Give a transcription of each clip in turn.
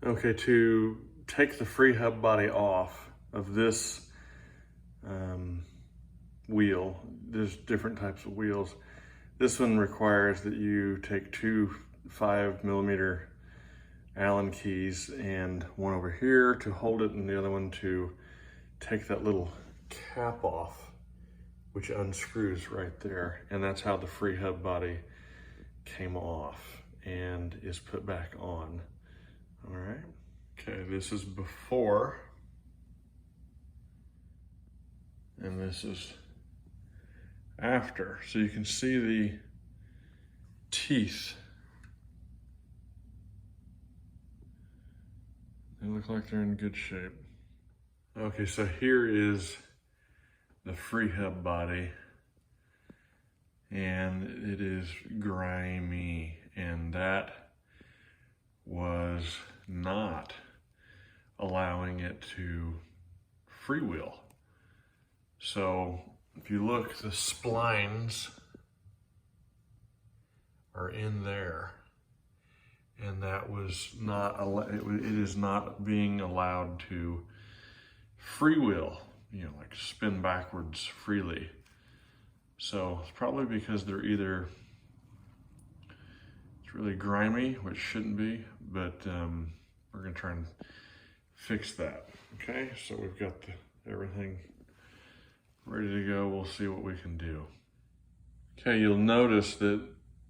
Okay, to take the free hub body off of this wheel, there's different types of wheels. This one requires that you take two 5mm Allen keys and one over here to hold it and the other one to take that little cap off, which unscrews right there. And that's how the free hub body came off and is put back on. All right. Okay, this is before, and this is after. So you can see the teeth. They look like they're in good shape. Okay, so here is the free hub body, and it is grimy, and that was not allowing it to freewheel. So if you look, the splines are in there, and that was not, it is not being allowed to freewheel, you know, like spin backwards freely. So it's probably because they're either, it's really grimy, which shouldn't be, but we're gonna try and fix that. Okay, so we've got everything ready to go. We'll see what we can do. Okay, you'll notice that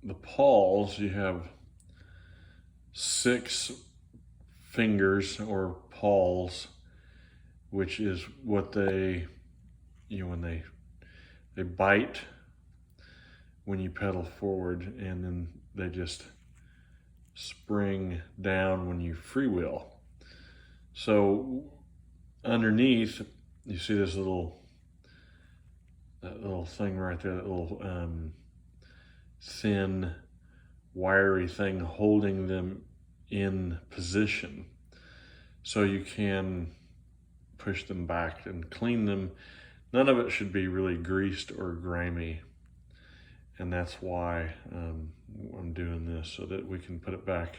the pawls, you have 6 fingers or pawls, which is what they, you know, when they bite when you pedal forward, and then they just spring down when you freewheel. So underneath, you see this that little thing right there, that little thin, wiry thing holding them in position. So you can push them back and clean them. None of it should be really greased or grimy. And that's why I'm doing this, so that we can put it back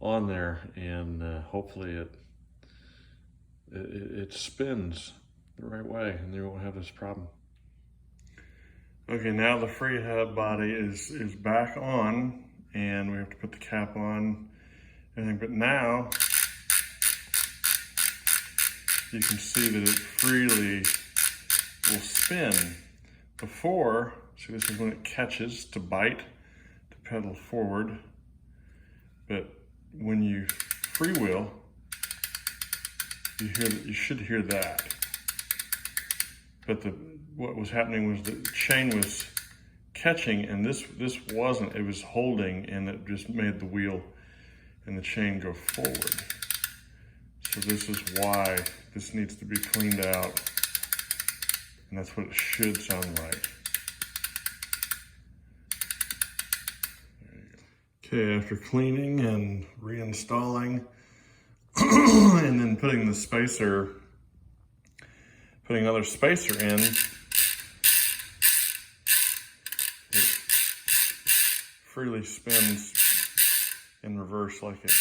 on there, and hopefully it spins the right way and you won't have this problem. Okay, now the free hub body is back on, and we have to put the cap on, everything. But now you can see that it freely will spin. Before, see, this is when it catches to bite, to pedal forward. But when you freewheel, you should hear that. But what was happening was the chain was catching, and this wasn't. It was holding, and it just made the wheel and the chain go forward. So this is why this needs to be cleaned out, and that's what it should sound like. There you go. Okay, after cleaning and reinstalling, and then putting the spacer, putting another spacer in, it freely spins in reverse like it